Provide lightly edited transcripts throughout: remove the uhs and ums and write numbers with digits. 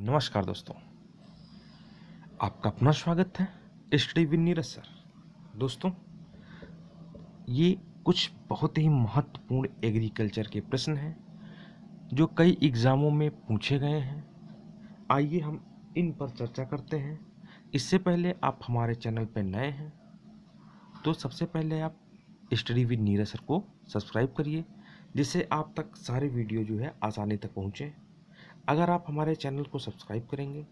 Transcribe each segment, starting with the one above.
नमस्कार दोस्तों, आपका अपना स्वागत है स्टडी विद नीरज सर। दोस्तों, ये कुछ बहुत ही महत्वपूर्ण एग्रीकल्चर के प्रश्न हैं जो कई एग्ज़ामों में पूछे गए हैं। आइए हम इन पर चर्चा करते हैं। इससे पहले आप हमारे चैनल पर नए हैं तो सबसे पहले आप स्टडी विद नीरज सर को सब्सक्राइब करिए, जिससे आप तक सारे वीडियो जो है आसानी तक पहुँचें। अगर आप हमारे चैनल को सब्सक्राइब करेंगे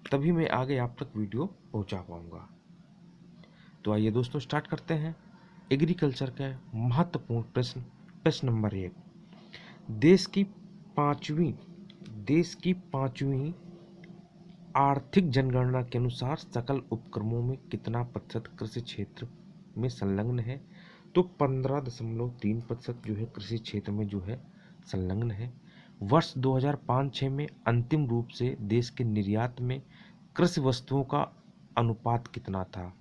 तभी मैं आगे आप तक वीडियो पहुंचा पाऊंगा। तो आइए दोस्तों स्टार्ट करते हैं एग्रीकल्चर के महत्वपूर्ण प्रश्न नंबर 1। देश की पांचवी आर्थिक जनगणना के अनुसार सकल उपक्रमों में कितना प्रतिशत कृषि क्षेत्र में संलग्न है? तो 15.3% जो है कृषि क्षेत्र में जो है संलग्न है। वर्ष 2005-06 में अंतिम रूप से देश के निर्यात में कृषि वस्तुओं का अनुपात कितना था?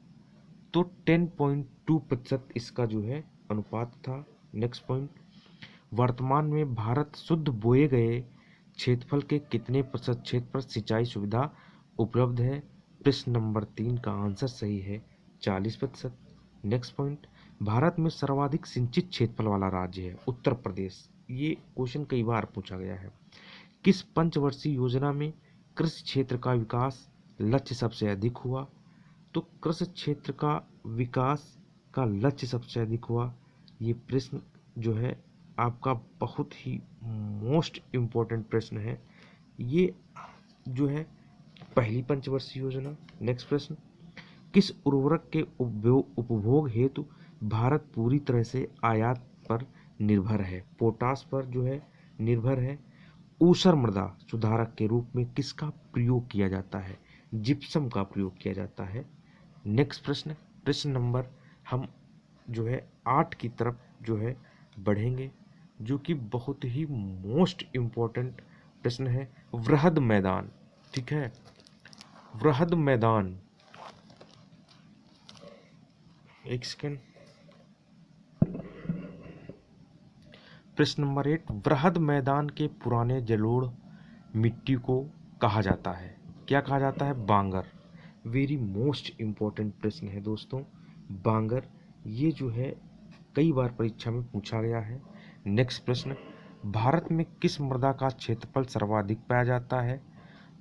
तो 10.2% इसका जो है अनुपात था। नेक्स्ट पॉइंट, वर्तमान में भारत शुद्ध बोए गए क्षेत्रफल के कितने प्रतिशत क्षेत्र पर सिंचाई सुविधा उपलब्ध है? प्रश्न नंबर 3 का आंसर सही है 40%। नेक्स्ट पॉइंट, भारत में सर्वाधिक सिंचित क्षेत्रफल वाला राज्य है उत्तर प्रदेश। ये क्वेश्चन कई बार पूछा गया है। किस पंचवर्षीय योजना में कृषि क्षेत्र का विकास लक्ष्य सबसे अधिक हुआ? तो कृषि क्षेत्र का विकास का लक्ष्य सबसे अधिक हुआ। ये प्रश्न जो है आपका बहुत ही मोस्ट इम्पोर्टेंट प्रश्न है। ये जो है पहली पंचवर्षीय योजना। नेक्स्ट प्रश्न, किस उर्वरक के उपभोग हेतु भारत पूरी तरह से आयात पर निर्भर है? पोटास पर जो है निर्भर है। ऊसर मृदा सुधारक के रूप में किसका प्रयोग किया जाता है? जिप्सम का प्रयोग किया जाता है। नेक्स्ट प्रश्न नंबर हम जो है 8 की तरफ जो है बढ़ेंगे, जो कि बहुत ही मोस्ट इम्पोर्टेंट प्रश्न है। वृहद मैदान, ठीक है, वृहद मैदान, एक सेकेंड। प्रश्न नंबर 8, वृहद मैदान के पुराने जलोढ़ मिट्टी को कहा जाता है? क्या कहा जाता है? बांगर। वेरी मोस्ट इम्पोर्टेंट प्रश्न है दोस्तों, बांगर। ये जो है कई बार परीक्षा में पूछा गया है। नेक्स्ट प्रश्न, भारत में किस मृदा का क्षेत्रफल सर्वाधिक पाया जाता है?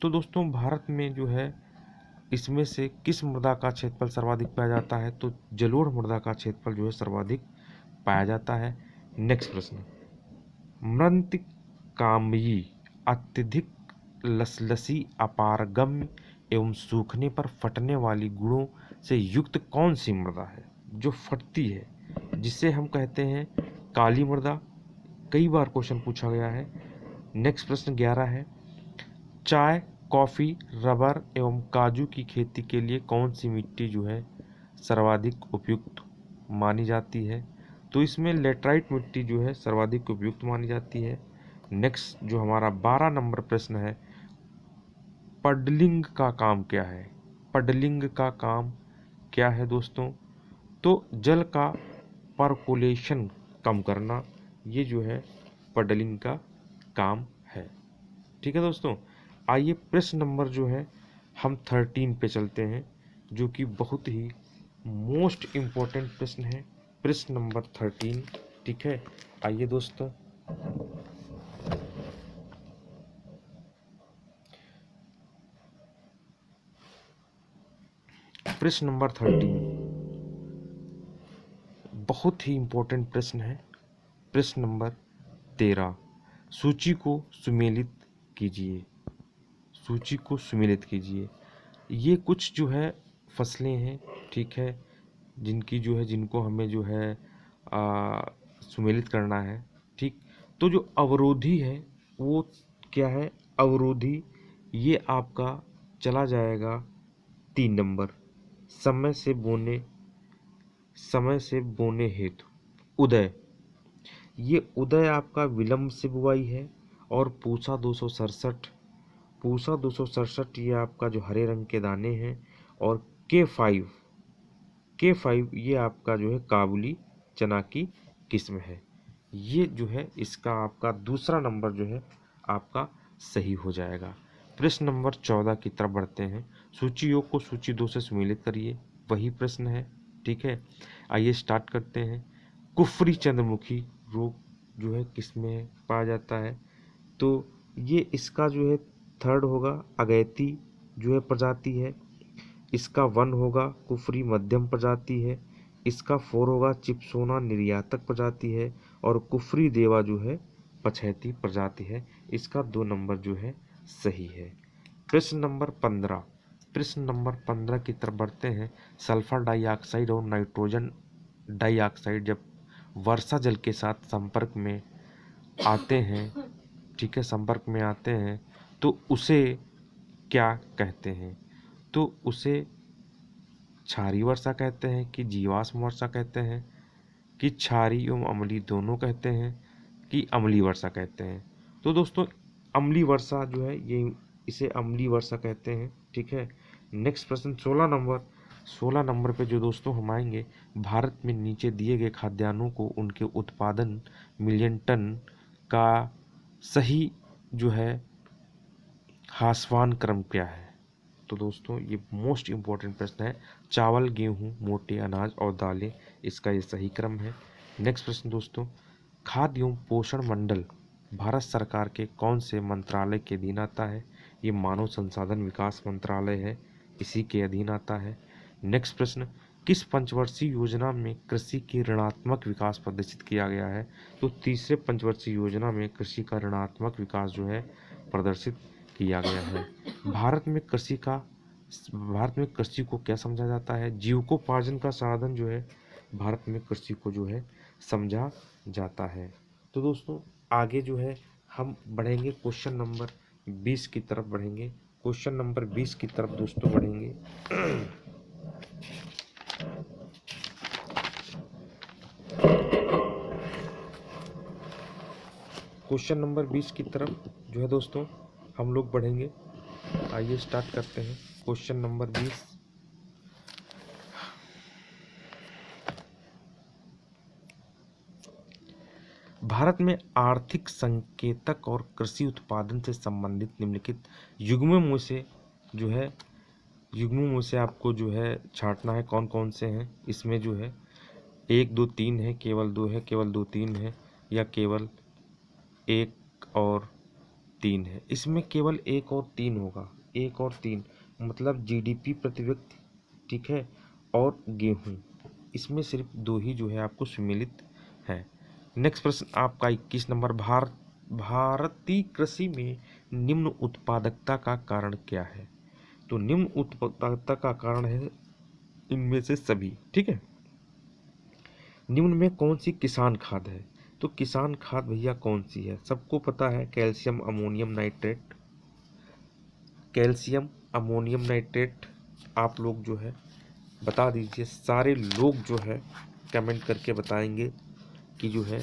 तो दोस्तों भारत में जो है इसमें से किस मृदा का क्षेत्रफल सर्वाधिक पाया जाता है? तो जलोढ़ मृदा का क्षेत्रफल जो है सर्वाधिक पाया जाता है। नेक्स्ट प्रश्न, मृत्तिकामयी अत्यधिक लसलसी अपारगम्य एवं सूखने पर फटने वाली गुणों से युक्त कौन सी मृदा है जो फटती है, जिसे हम कहते हैं काली मृदा? कई बार क्वेश्चन पूछा गया है। नेक्स्ट प्रश्न 11 है, चाय, कॉफ़ी, रबर एवं काजू की खेती के लिए कौन सी मिट्टी जो है सर्वाधिक उपयुक्त मानी जाती है? तो इसमें लेटराइट मिट्टी जो है सर्वाधिक उपयुक्त मानी जाती है। नेक्स्ट जो हमारा 12 नंबर प्रश्न है, पडलिंग का काम क्या है? पडलिंग का काम क्या है दोस्तों? तो जल का परकोलेशन कम करना, ये जो है पडलिंग का काम है। ठीक है दोस्तों, आइए प्रश्न नंबर जो है हम 13 पे चलते हैं, जो कि बहुत ही मोस्ट इम्पोर्टेंट प्रश्न है। प्रश्न नंबर 13, ठीक है। आइए दोस्तों, प्रश्न नंबर 13 बहुत ही इम्पोर्टेंट प्रश्न है। प्रश्न नंबर 13, सूची को सुमेलित कीजिए। सूची को सुमेलित कीजिए। ये कुछ जो है फसलें हैं, ठीक है, जिनको हमें जो है सुमेलित करना है। ठीक, तो जो अवरोधी है वो क्या है? अवरोधी ये आपका चला जाएगा 3 नंबर। समय से बोने हेतु उदय, ये उदय आपका विलंब से बुआई है। और पूसा 267 ये आपका जो हरे रंग के दाने हैं। और K5 ये आपका जो है काबुली चना की किस्म है। ये जो है इसका आपका दूसरा नंबर जो है आपका सही हो जाएगा। प्रश्न नंबर 14 की तरफ बढ़ते हैं। सूची योग को सूची 2 से सुमेलित करिए, वही प्रश्न है। ठीक है, आइए स्टार्ट करते हैं। कुफरी चंद्रमुखी रोग जो है किसमें पाया जाता है? तो ये इसका जो है थर्ड होगा अगैती जो है प्रजाति है। इसका 1 होगा कुफरी मध्यम प्रजाति है। इसका 4 होगा चिपसोना निर्यातक प्रजाति है। और कुफरी देवा जो है पछैती प्रजाति है। इसका 2 नंबर जो है सही है। प्रश्न नंबर 15, प्रश्न नंबर 15 की तरफ बढ़ते हैं। सल्फर डाइऑक्साइड और नाइट्रोजन डाइऑक्साइड जब वर्षा जल के साथ संपर्क में आते हैं, ठीक है, संपर्क में आते हैं, तो उसे क्या कहते हैं? तो उसे क्षारीय वर्षा कहते हैं कि जीवाश्म वर्षा कहते हैं कि क्षारीय एवं अम्लीय दोनों कहते हैं कि अम्लीय वर्षा कहते हैं? तो दोस्तों अम्लीय वर्षा जो है ये इसे अम्लीय वर्षा कहते हैं। ठीक है, नेक्स्ट प्रश्न 16 नंबर पे जो दोस्तों हम आएंगे, भारत में नीचे दिए गए खाद्यान्नों को उनके उत्पादन मिलियन टन का सही जो है ह्रासमान क्रम क्या है? तो दोस्तों ये मोस्ट इम्पॉर्टेंट प्रश्न है। चावल, गेहूं, मोटे अनाज और दालें, इसका ये सही क्रम है। नेक्स्ट प्रश्न दोस्तों, खाद्य एवं पोषण मंडल भारत सरकार के कौन से मंत्रालय के अधीन आता है? ये मानव संसाधन विकास मंत्रालय है, इसी के अधीन आता है। नेक्स्ट प्रश्न, किस पंचवर्षीय योजना में कृषि की ऋणात्मक विकास प्रदर्शित किया गया है? तो तीसरे पंचवर्षीय योजना में कृषि का ऋणात्मक विकास जो है प्रदर्शित किया गया है। भारत में कृषि को क्या समझा जाता है? जीविकोपार्जन का साधन जो है भारत में कृषि को जो है समझा जाता है। तो दोस्तों आगे जो है हम बढ़ेंगे क्वेश्चन नंबर 20 की तरफ बढ़ेंगे। क्वेश्चन नंबर 20 की तरफ दोस्तों बढ़ेंगे। क्वेश्चन नंबर 20 की तरफ जो है दोस्तों हम लोग बढ़ेंगे। आइए स्टार्ट करते हैं। क्वेश्चन नंबर 20, भारत में आर्थिक संकेतक और कृषि उत्पादन से संबंधित निम्नलिखित युग्मों में से जो है आपको जो है छांटना है कौन कौन से हैं। इसमें जो है 1 2 3 है, केवल 2 है, केवल 2 3 है, या केवल 1 और 3 है। इसमें केवल 1 और 3 होगा। 1 और 3 मतलब जीडीपी प्रति व्यक्ति, ठीक है, और गेहूं, इसमें सिर्फ 2 ही जो है आपको सम्मिलित है। नेक्स्ट प्रश्न आपका 21 नंबर, भारतीय कृषि में निम्न उत्पादकता का कारण क्या है? तो निम्न उत्पादकता का कारण है इनमें से सभी। ठीक है, निम्न में कौन सी किसान खाद है? तो किसान खाद भैया कौन सी है? सबको पता है calcium ammonium nitrate. Calcium ammonium nitrate आप लोग जो है बता दीजिए। सारे लोग जो है कमेंट करके बताएंगे कि जो है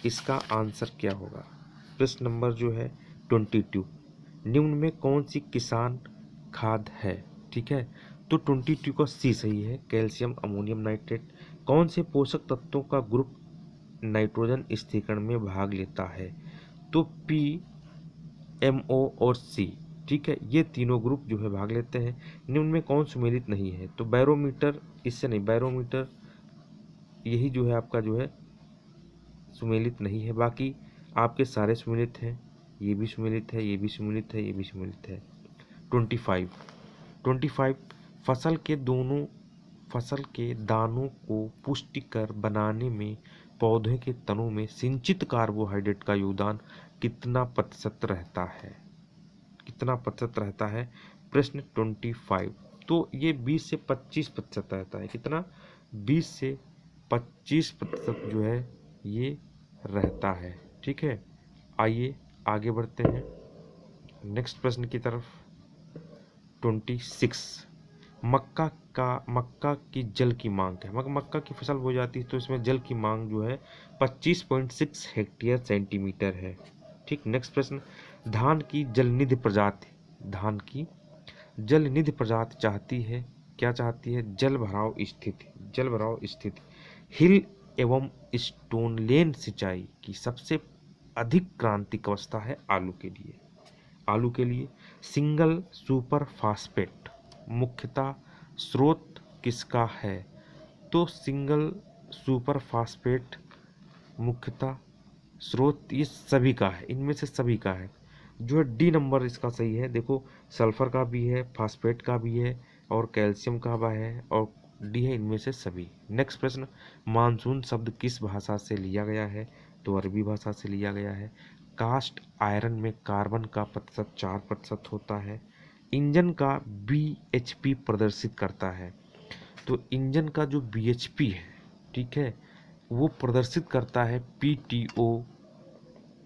इसका आंसर क्या होगा। प्रश्न नंबर जो है 22, निम्न में कौन सी किसान खाद है? ठीक है, तो 22 का सी सही है, कैल्शियम अमोनियम नाइट्रेट। कौन से पोषक तत्वों का ग्रुप नाइट्रोजन स्थिरीकरण में भाग लेता है? तो पी, एमओ और सी। ठीक है, ये तीनों ग्रुप जो है भाग लेते हैं। निम्न में कौन सुमेलित नहीं है? तो बैरोमीटर, इससे नहीं, बैरोमीटर यही जो है आपका जो है सुमेलित नहीं है। बाकी आपके सारे सुमेलित हैं, ये भी सुमेलित है, ये भी सुमेलित है, ये भी सुमेलित है। 25 फसल के दानों को पुष्टिकर बनाने में पौधे के तनों में सिंचित कार्बोहाइड्रेट का योगदान कितना प्रतिशत रहता है? कितना प्रतिशत रहता है? प्रश्न 25, तो ये 20 से 25% रहता है। कितना? 20 से 25% जो है ये रहता है। ठीक है, आइए आगे बढ़ते हैं नेक्स्ट प्रश्न की तरफ। 26, मक्का की जल की मांग है। मक्का की फसल हो जाती है तो इसमें जल की मांग जो है 25.6 हेक्टेयर सेंटीमीटर है। ठीक, नेक्स्ट प्रश्न, धान की जलनिधि प्रजाति चाहती है, क्या चाहती है? जल भराव स्थिति। हिल एवं स्टोनलेन सिंचाई की सबसे अधिक क्रांतिक अवस्था है आलू के लिए। आलू के लिए। सिंगल सुपर फास्फेट मुख्यतः स्रोत किसका है? तो सिंगल सुपर फास्फेट मुख्यतः स्रोत ये सभी का है, इनमें से सभी का है। जो है डी नंबर इसका सही है। देखो सल्फर का भी है, फास्फेट का भी है और कैल्शियम का भी है और डी है इनमें से सभी। नेक्स्ट प्रश्न, मानसून शब्द किस भाषा से लिया गया है? तो अरबी भाषा से लिया गया है। कास्ट आयरन में कार्बन का प्रतिशत 4% होता है। इंजन का BHP प्रदर्शित करता है। तो इंजन का जो BHP है, ठीक है, वो प्रदर्शित करता है PTO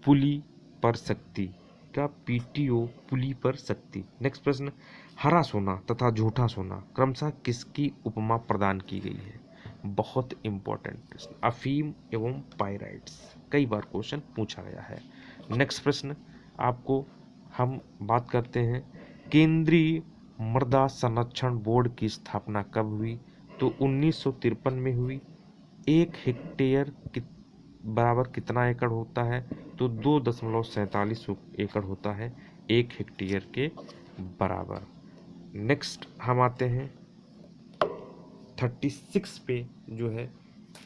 पुली पर शक्ति का, PTO पुली पर शक्ति। नेक्स्ट प्रश्न, हरा सोना तथा झूठा सोना क्रमशः किसकी उपमा प्रदान की गई है? बहुत इंपॉर्टेंट प्रश्न, अफीम एवं पाइराइट्स, कई बार क्वेश्चन पूछा गया है। नेक्स्ट प्रश्न आपको हम बात करते हैं, केंद्रीय मृदा संरक्षण बोर्ड की स्थापना कब हुई? तो 1953 में हुई। 1 हेक्टेयर बराबर कितना एकड़ होता है? तो 2.47 एकड़ होता है 1 हेक्टेयर के बराबर। नेक्स्ट हम आते हैं 36 पे, जो है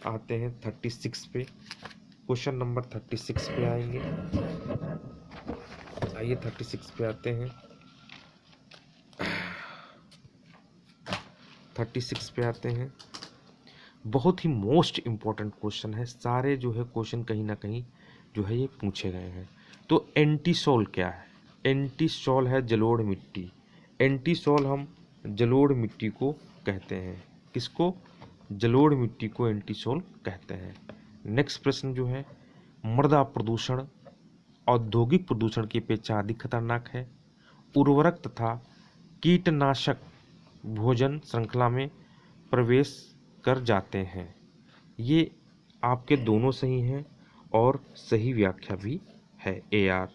आते हैं 36 पे, क्वेश्चन नंबर 36 पे आएंगे। आइए 36 पे आते हैं। 36 पे आते हैं, बहुत ही मोस्ट इम्पोर्टेंट क्वेश्चन है। सारे जो है क्वेश्चन कहीं ना कहीं जो है ये पूछे गए हैं। तो एंटीसोल क्या है? एंटीसोल है जलोढ़ मिट्टी। एंटीसोल हम जलोढ़ मिट्टी को कहते हैं। किसको? जलोढ़ मिट्टी को एंटीसोल कहते हैं। नेक्स्ट प्रश्न जो है, मृदा प्रदूषण औद्योगिक प्रदूषण की अपेक्षा अधिक खतरनाक है। उर्वरक तथा कीटनाशक भोजन श्रृंखला में प्रवेश कर जाते हैं। ये आपके दोनों सही हैं और सही व्याख्या भी है। AR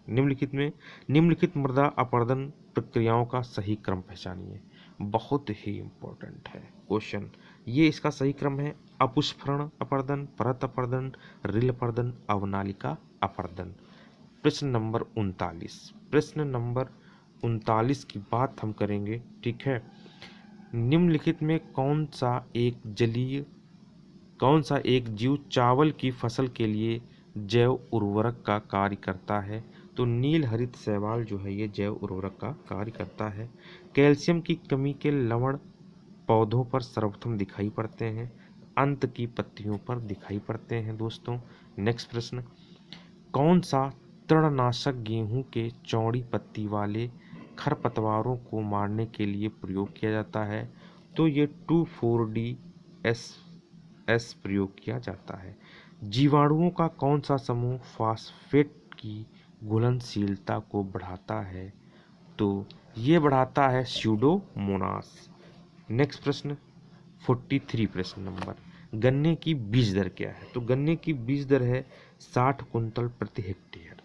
निम्नलिखित मृदा अपरदन प्रक्रियाओं का सही क्रम पहचानिए। बहुत ही इम्पोर्टेंट है क्वेश्चन। ये इसका सही क्रम है, अपुष्परण अपरदन, परत अपरदन, रिल अपरदन, अवनालिका अपरदन। प्रश्न नंबर 39 की बात हम करेंगे, ठीक है। निम्नलिखित में कौन सा एक जीव चावल की फसल के लिए जैव उर्वरक का कार्य करता है? तो नील हरित शैवाल जो है ये जैव उर्वरक का कार्य करता है। कैल्शियम की कमी के लवण पौधों पर सर्वप्रथम दिखाई पड़ते हैं, अंत की पत्तियों पर दिखाई पड़ते हैं दोस्तों। नेक्स्ट प्रश्न, कौन सा तृणनाशक गेहूं के चौड़ी पत्ती वाले खरपतवारों को मारने के लिए प्रयोग किया जाता है? तो ये 2,4-D-S प्रयोग किया जाता है। जीवाणुओं का कौन सा समूह फास्फेट की घुलनशीलता को बढ़ाता है? तो ये बढ़ाता है स्यूडोमोनास। नेक्स्ट प्रश्न 43 प्रश्न नंबर, गन्ने की बीज दर क्या है? तो गन्ने की बीज दर है 60 कुंतल प्रति हेक्टेयर।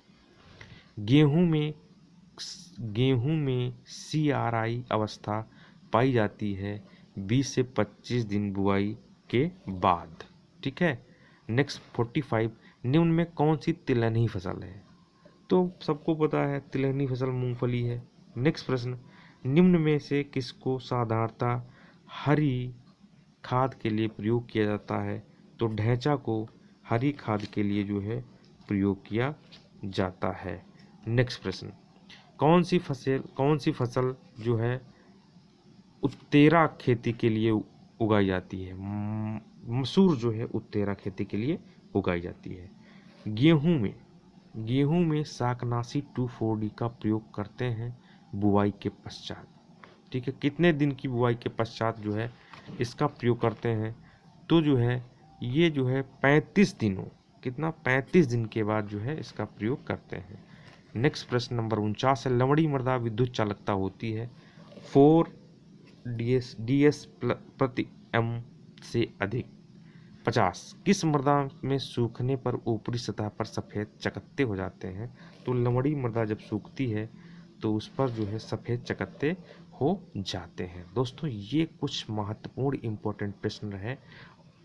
गेहूं में CRI अवस्था पाई जाती है 20 से 25 दिन बुआई के बाद, ठीक है। नेक्स्ट 45, निम्न में कौन सी तिलहनी फसल है? तो सबको पता है तिलहनी फसल मूंगफली है। नेक्स्ट प्रश्न, निम्न में से किसको साधारणतः हरी खाद के लिए प्रयोग किया जाता है? तो ढैंचा को हरी खाद के लिए जो है प्रयोग किया जाता है। नेक्स्ट प्रश्न, कौन सी फसल जो है उत्तेरा खेती के लिए उगाई जाती है? मसूर जो है उत्तेरा खेती के लिए उगाई जाती है। गेहूं में शाकनाशी 2,4-D का प्रयोग करते हैं बुआई के पश्चात, ठीक है। कितने दिन की बुआई के पश्चात जो है इसका प्रयोग करते हैं? तो जो है ये जो है 35 दिन के बाद जो है इसका प्रयोग करते हैं। नेक्स्ट प्रश्न नंबर 49 है, लवणी मृदा विद्युत चालकता होती है 4 DS प्रति M से अधिक 50। किस मृदा में सूखने पर ऊपरी सतह पर सफ़ेद चकत्ते हो जाते हैं? तो लवणी मृदा जब सूखती है तो उस पर जो है सफ़ेद चकत्ते हो जाते हैं। दोस्तों ये कुछ महत्वपूर्ण इंपॉर्टेंट प्रश्न रहे,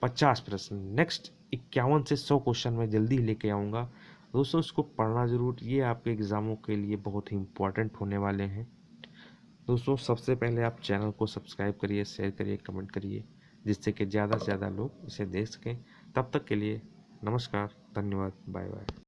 50 प्रश्न। नेक्स्ट 51 से 100 क्वेश्चन मैं जल्दी लेके आऊँगा। दोस्तों इसको पढ़ना ज़रूर, ये आपके एग्ज़ामों के लिए बहुत ही इम्पोर्टेंट होने वाले हैं। दोस्तों सबसे पहले आप चैनल को सब्सक्राइब करिए, शेयर करिए, कमेंट करिए, जिससे कि ज़्यादा से ज़्यादा लोग इसे देख सकें। तब तक के लिए नमस्कार, धन्यवाद, बाय बाय।